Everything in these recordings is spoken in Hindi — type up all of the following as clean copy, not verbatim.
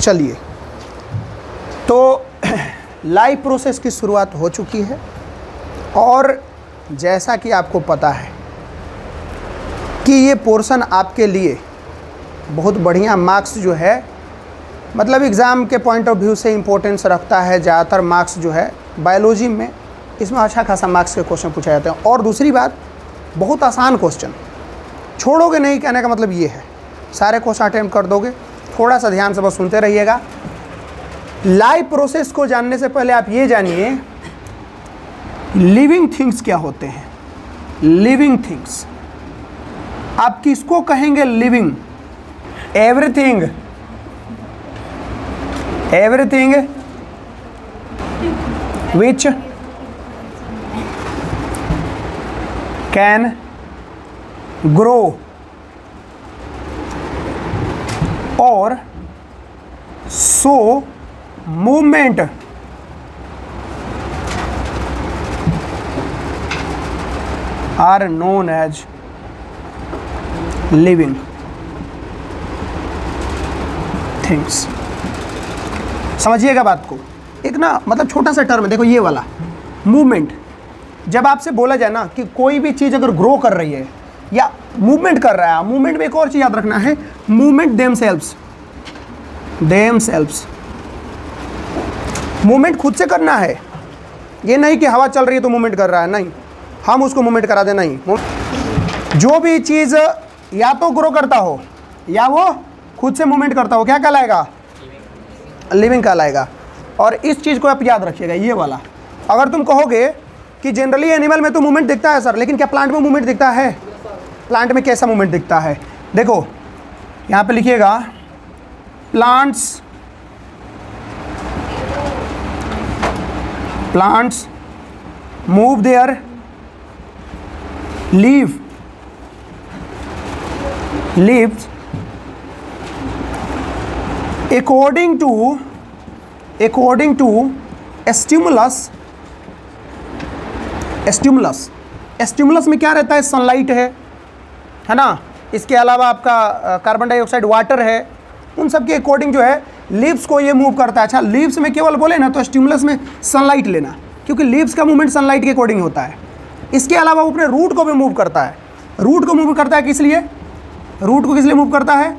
चलिए, तो लाइफ प्रोसेस की शुरुआत हो चुकी है और जैसा कि आपको पता है कि ये पोर्शन आपके लिए बहुत बढ़िया मार्क्स जो है, मतलब एग्ज़ाम के पॉइंट ऑफ व्यू से इम्पोर्टेंस रखता है। ज़्यादातर मार्क्स जो है बायोलॉजी में, इसमें अच्छा खासा मार्क्स के क्वेश्चन पूछे जाते हैं। और दूसरी बात, बहुत आसान क्वेश्चन, छोड़ोगे नहीं कहने का मतलब ये है, सारे क्वेश्चन अटेम्प्ट कर दोगे। थोड़ा सा ध्यान से बस सुनते रहिएगा। लाइफ प्रोसेस को जानने से पहले आप ये जानिए लिविंग थिंग्स क्या होते हैं। लिविंग थिंग्स आप किसको कहेंगे? Living, everything, everything which can grow और show movement are known as living things. समझिएगा बात को। एक ना मतलब छोटा सा टर्म है, देखो ये वाला मूवमेंट। जब आपसे बोला जाए ना कि कोई भी चीज़ अगर ग्रो कर रही है या मूवमेंट कर रहा है, मूवमेंट में एक और चीज़ याद रखना है, मूवमेंट देमसेल्व्स, देमसेल्व्स। मूवमेंट खुद से करना है, ये नहीं कि हवा चल रही है तो मूवमेंट कर रहा है, नहीं, हम उसको मूवमेंट करा दें, नहीं। जो भी चीज़ या तो ग्रो करता हो या वो खुद से मूवमेंट करता हो, क्या कहलाएगा? लिविंग कहलाएगा। और इस चीज़ को आप याद रखिएगा, ये वाला। अगर तुम कहोगे कि जनरली एनिमल में तो मूवमेंट दिखता है सर, लेकिन क्या प्लांट में मूवमेंट दिखता है? प्लांट में कैसा मूवमेंट दिखता है? देखो यहाँ पे लिखिएगा, plants move there leaves according to stimulus में क्या रहता है? सनलाइट है ना। इसके अलावा आपका कार्बन डाइऑक्साइड, वाटर है, उन सब के अकॉर्डिंग जो है लीव्स को ये मूव करता है। अच्छा, लीव्स में केवल बोले ना तो स्टिमुलस में सनलाइट लेना, क्योंकि लीव्स का मूवमेंट सनलाइट के अकॉर्डिंग होता है। इसके अलावा वो अपने रूट को भी मूव करता है। रूट को मूव करता है किस लिए? रूट को किस लिए मूव करता है?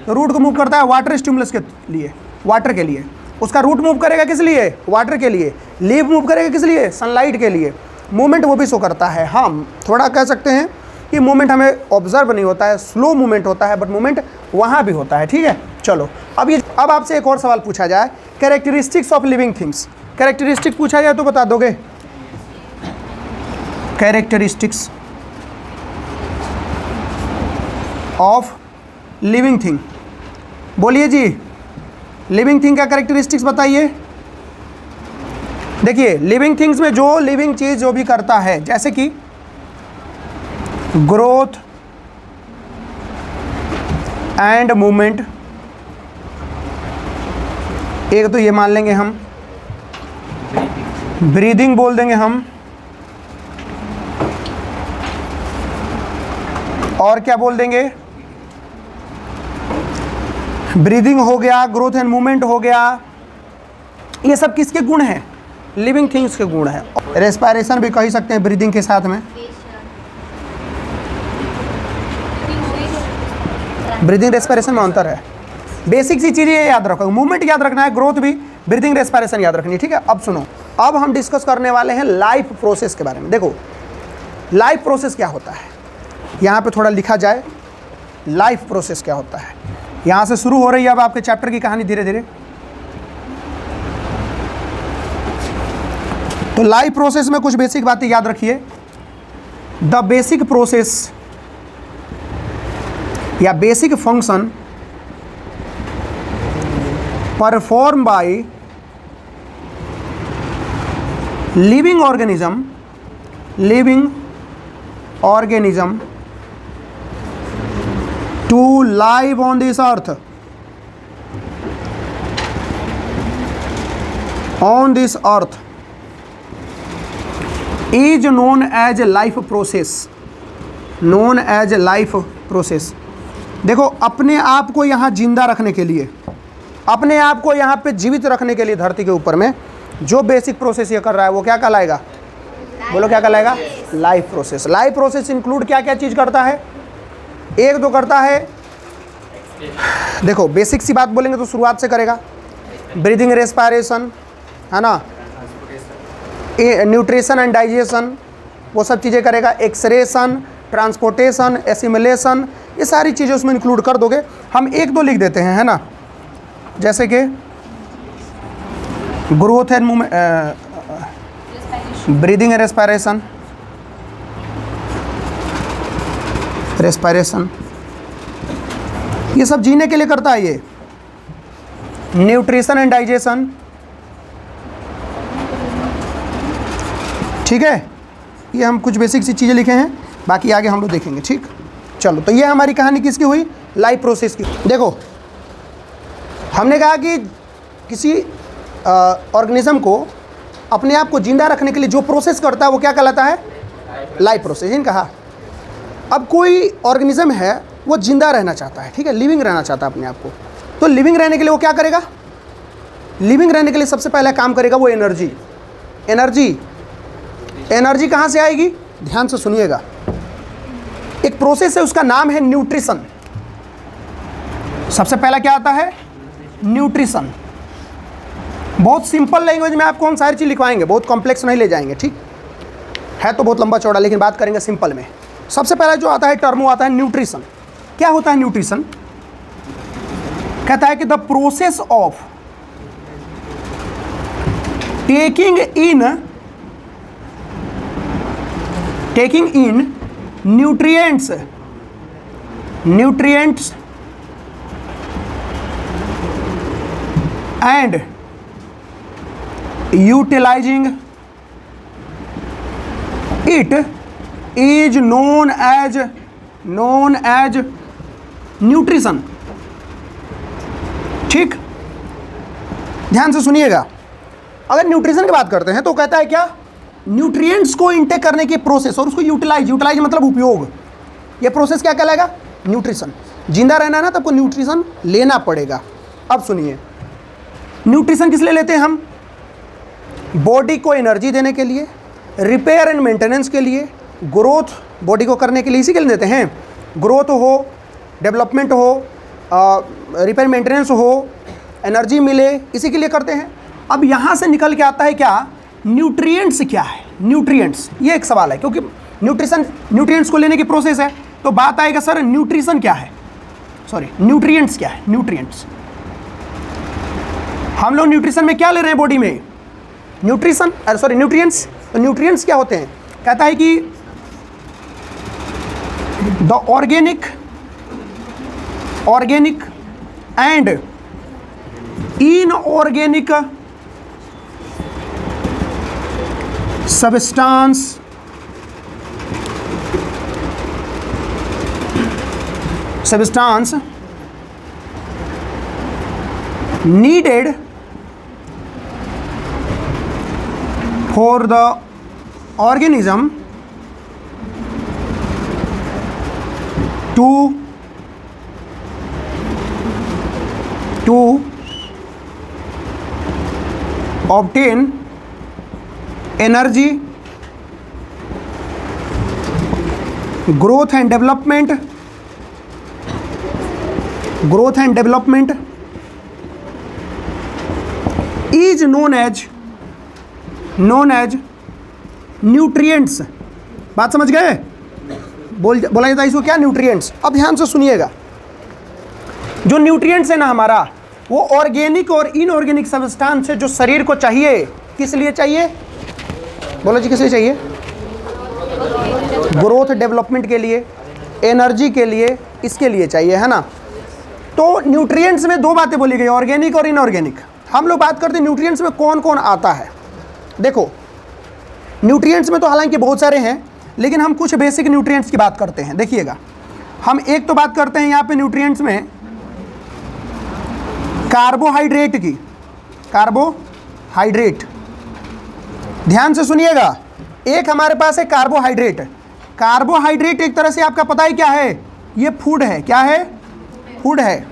तो रूट को मूव करता है वाटर स्टिमुलस के लिए, वाटर के लिए। उसका रूट मूव करेगा किस लिए? वाटर के लिए। लीव मूव करेगा किस लिए? सनलाइट के लिए। मूवमेंट वो भी शो करता है। हम थोड़ा कह सकते हैं कि मूवमेंट हमें ऑब्जर्व नहीं होता है, स्लो मूवमेंट होता है, बट मूवमेंट वहाँ भी होता है। ठीक है, चलो अब आपसे एक और सवाल पूछा जाए, characteristics of living things. Characteristics पूछा जाए तो बता दोगे? कैरेक्टरिस्टिक्स ऑफ लिविंग थिंग, बोलिए जी। लिविंग थिंग का कैरेक्टरिस्टिक्स बताइए। देखिए, लिविंग थिंग्स में जो लिविंग चीज़ जो भी करता है, जैसे कि ग्रोथ एंड मूवमेंट, एक तो ये मान लेंगे हम, ब्रीदिंग बोल देंगे हम, और क्या बोल देंगे? ब्रीदिंग हो गया, ग्रोथ एंड मूवमेंट हो गया। ये सब किसके गुण हैं? लिविंग थिंग्स के गुण हैं। रेस्पिरेशन भी कह सकते हैं ब्रीदिंग के साथ में। ब्रीदिंग रेस्पिरेशन में अंतर है। बेसिक सी चीज़ें याद रखो, मूवमेंट याद रखना है, ग्रोथ भी, ब्रीदिंग रेस्पिरेशन याद रखनी है। ठीक है, अब सुनो, अब हम डिस्कस करने वाले हैं लाइफ प्रोसेस के बारे में। देखो लाइफ प्रोसेस क्या होता है, यहाँ पे थोड़ा लिखा जाए, लाइफ प्रोसेस क्या होता है। यहाँ से शुरू हो रही है अब आपके चैप्टर की कहानी धीरे धीरे। तो लाइफ प्रोसेस में कुछ बेसिक बातें याद रखिए। द बेसिक प्रोसेस या basic function perform by living organism to live on this earth, is known as life process। देखो, अपने आप को यहाँ जिंदा रखने के लिए, अपने आप को यहाँ पे जीवित रखने के लिए धरती के ऊपर में जो बेसिक प्रोसेस ये कर रहा है वो क्या कहलाएगा? बोलो क्या कहलाएगा? Life process. Life process include क्या क्या चीज़ करता है? एक तो करता है, देखो बेसिक सी बात बोलेंगे तो शुरुआत से करेगा, ब्रीदिंग, रेस्पायरेशन, है ना, न्यूट्रिशन एंड डाइजेशन, वो सब चीज़ें करेगा। एक्सरेशन, ट्रांसपोर्टेशन, एसिमिलेशन, ये सारी चीज़ें उसमें इंक्लूड कर दोगे। हम एक दो लिख देते हैं, है ना, जैसे कि growth and movement, breathing and respiration, ये सब जीने के लिए करता है ये। न्यूट्रिशन एंड डाइजेशन, ठीक है, ये हम कुछ बेसिक सी चीज़ें लिखे हैं, बाकी आगे हम लोग देखेंगे। ठीक, चलो, तो ये हमारी कहानी किसकी हुई? लाइफ प्रोसेस की। देखो हमने कहा कि किसी ऑर्गेनिज्म को अपने आप को जिंदा रखने के लिए जो प्रोसेस करता है वो क्या कहलाता है? Life process. इन कहा अब कोई ऑर्गेनिज्म है वो जिंदा रहना चाहता है, ठीक है, लिविंग रहना चाहता है अपने आप को, तो लिविंग रहने के लिए वो क्या करेगा? लिविंग रहने के लिए सबसे पहला काम करेगा वो एनर्जी। एनर्जी कहाँ से आएगी? ध्यान से सुनिएगा, एक प्रोसेस है उसका नाम है न्यूट्रिशन। सबसे पहला क्या आता है? न्यूट्रिशन। बहुत सिंपल लैंग्वेज में आपको हम सारी चीज़ लिखवाएंगे, बहुत कॉम्प्लेक्स नहीं ले जाएंगे, ठीक है, तो बहुत लंबा चौड़ा, लेकिन बात करेंगे सिंपल में। सबसे पहला जो आता है टर्म वो आता है न्यूट्रिशन। क्या होता है न्यूट्रिशन? कहता है कि the process of taking in nutrients and utilizing it is known as nutrition। ठीक, ध्यान से सुनिएगा। अगर न्यूट्रिशन की बात करते हैं तो कहता है क्या? न्यूट्रिएंट्स को इंटेक करने की प्रोसेस और उसको यूटिलाइज मतलब उपयोग, ये प्रोसेस क्या कहलाएगा? न्यूट्रिशन। जिंदा रहना है ना, तो आपको न्यूट्रिशन लेना पड़ेगा। अब सुनिए, न्यूट्रिशन किस लिए लेते हैं हम? बॉडी को एनर्जी देने के लिए, रिपेयर एंड मेंटेनेंस के लिए, ग्रोथ बॉडी को करने के लिए, इसी के लिए देते हैं। ग्रोथ हो, डेवलपमेंट हो, रिपेयर मेंटेनेंस हो, एनर्जी मिले, इसी के लिए करते हैं। अब यहाँ से निकल के आता है क्या? न्यूट्रिएंट्स क्या है? न्यूट्रिएंट्स, ये एक सवाल है, क्योंकि न्यूट्रिएंट्स को लेने की प्रोसेस है, तो बात आएगा सर न्यूट्रिशन क्या है, न्यूट्रिएंट्स क्या है? न्यूट्रिएंट्स, हम लोग न्यूट्रिशन में क्या ले रहे हैं बॉडी में? न्यूट्रिएंट्स। तो न्यूट्रिएंट्स क्या होते हैं? कहता है कि the organic and inorganic substance needed for the organism to obtain energy, growth and development is known as nutrients. बात समझ गए? बोला जाता है इसको क्या? न्यूट्रिएंट्स। अब ध्यान से सुनिएगा, जो न्यूट्रिएंट्स है ना हमारा, वो ऑर्गेनिक और इनऑर्गेनिक सब्सटेंस है जो शरीर को चाहिए। किस लिए चाहिए? बोलो जी, किस लिए चाहिए? ग्रोथ डेवलपमेंट के लिए, एनर्जी के लिए, इसके लिए चाहिए, है ना। तो न्यूट्रिएंट्स में दो बातें बोली गई, ऑर्गेनिक और इनऑर्गेनिक। हम लोग बात करते हैं न्यूट्रिएंट्स में कौन कौन आता है। देखो न्यूट्रिएंट्स में तो हालांकि बहुत सारे हैं, लेकिन हम कुछ बेसिक न्यूट्रिएंट्स की बात करते हैं। देखिएगा, हम एक तो बात करते हैं यहाँ पे न्यूट्रिएंट्स में कार्बोहाइड्रेट की। कार्बोहाइड्रेट, ध्यान से सुनिएगा, एक हमारे पास है कार्बोहाइड्रेट। कार्बोहाइड्रेट एक तरह से आपका पता ही क्या है? ये फूड है। क्या है? फूड है।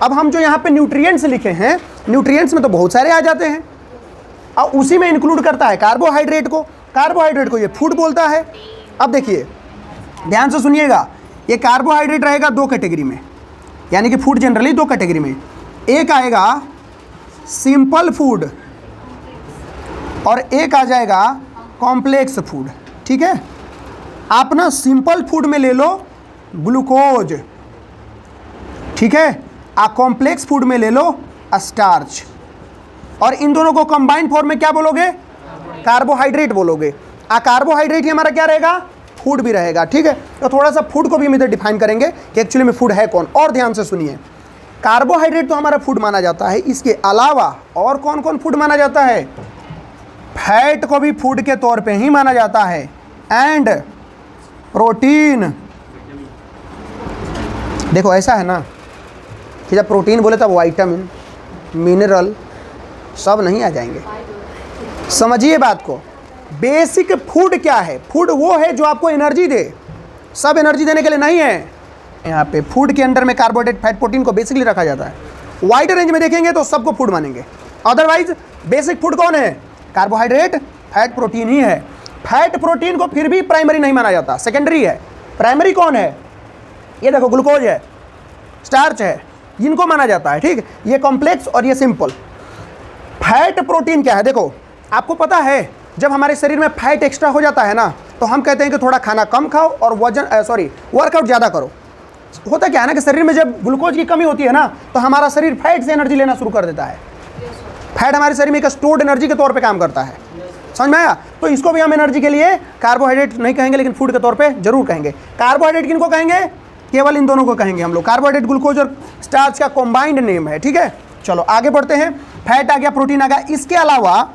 अब हम जो यहाँ पे न्यूट्रिएंट्स लिखे हैं, न्यूट्रिएंट्स में तो बहुत सारे आ जाते हैं, और उसी में इंक्लूड करता है कार्बोहाइड्रेट को। कार्बोहाइड्रेट को ये फूड बोलता है। अब देखिए ध्यान से सुनिएगा, ये कार्बोहाइड्रेट रहेगा दो कैटेगरी में, यानी कि फूड जनरली दो कैटेगरी में, एक आएगा सिंपल फूड और एक आ जाएगा कॉम्प्लेक्स फूड। ठीक है, आप ना सिंपल फूड में ले लो ग्लूकोज, ठीक है, कॉम्प्लेक्स फूड में ले लो स्टार्च, और इन दोनों को कंबाइंड फॉर्म में क्या बोलोगे? कार्बोहाइड्रेट बोलोगे। कार्बोहाइड्रेट ही हमारा क्या रहेगा? फूड भी रहेगा। ठीक है, तो थोड़ा सा फूड को भी हम इधर डिफाइन करेंगे कि एक्चुअली में फूड है कौन। और ध्यान से सुनिए, कार्बोहाइड्रेट तो हमारा फूड माना जाता है, इसके अलावा और कौन कौन फूड माना जाता है? फैट को भी फूड के तौर पे ही माना जाता है, एंड प्रोटीन। देखो ऐसा है ना कि जब प्रोटीन बोले तब विटामिन मिनरल सब नहीं आ जाएंगे। समझिए बात को, बेसिक फूड क्या है? फूड वो है जो आपको एनर्जी दे, सब एनर्जी देने के लिए नहीं है। यहाँ पे फूड के अंदर में कार्बोहाइड्रेट, फैट, प्रोटीन को बेसिकली रखा जाता है। वाइड रेंज में देखेंगे तो सबको फूड मानेंगे, अदरवाइज बेसिक फूड कौन है? कार्बोहाइड्रेट, फैट, प्रोटीन ही है। फैट प्रोटीन को फिर भी प्राइमरी नहीं माना जाता, सेकेंडरी है। प्राइमरी कौन है? ये देखो ग्लूकोज है, स्टार्च है, इनको माना जाता है। ठीक, ये कॉम्प्लेक्स और ये सिंपल। फैट प्रोटीन क्या है? देखो आपको पता है, जब हमारे शरीर में फैट एक्स्ट्रा हो जाता है ना, तो हम कहते हैं कि थोड़ा खाना कम खाओ और वर्कआउट ज़्यादा करो। होता क्या है ना कि शरीर में जब ग्लूकोज की कमी होती है ना, तो हमारा शरीर फैट से एनर्जी लेना शुरू कर देता है। फैट हमारे शरीर में एक स्टोर्ड एनर्जी के तौर पे काम करता है, समझ में आया? तो इसको भी हम एनर्जी के लिए कार्बोहाइड्रेट नहीं कहेंगे, लेकिन फूड के तौर पे जरूर कहेंगे। कार्बोहाइड्रेट किनको कहेंगे? केवल इन दोनों को कहेंगे हम लोग। कार्बोहाइड्रेट ग्लूकोज और स्टार्च का कॉम्बाइंड नेम है। ठीक है, चलो आगे बढ़ते हैं। फैट आ गया, प्रोटीन आ गया, इसके अलावा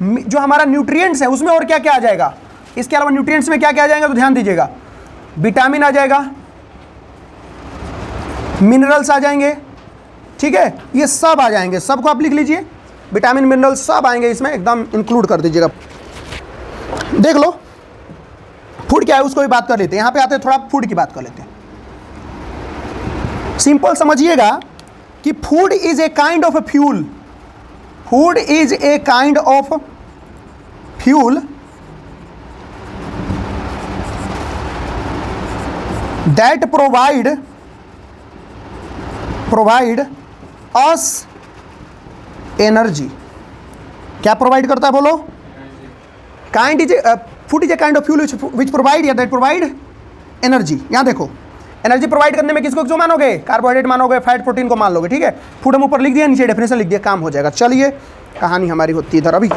जो हमारा न्यूट्रिएंट्स है उसमें और क्या क्या आ जाएगा? इसके अलावा न्यूट्रिएंट्स में क्या क्या आ जाएगा? तो ध्यान दीजिएगा, विटामिन आ जाएगा, मिनरल्स आ जाएंगे। ठीक है, ये सब आ जाएंगे, सबको आप लिख लीजिए, विटामिन मिनरल्स सब आएंगे इसमें, एकदम इंक्लूड कर दीजिएगा। देख लो फूड क्या है, उसको भी बात कर लेते हैं। यहाँ पे आते हैं, थोड़ा फूड की बात कर लेते हैं। सिंपल समझिएगा कि food is a kind of fuel. Food is a kind of fuel that provide us energy. क्या प्रोवाइड करता है बोलो? Kind is food is a kind of fuel which provide या दैट प्रोवाइड एनर्जी। यहाँ देखो, एनर्जी प्रोवाइड करने में किसको क्यों मानोगे? कार्बोहाइड्रेट मानोगे, फैट, प्रोटीन को मान लोगे। ठीक है, फूड हम ऊपर लिख दिया, नीचे डेफिनेशन लिख दिया, काम हो जाएगा। चलिए कहानी हमारी होती है इधर अभी।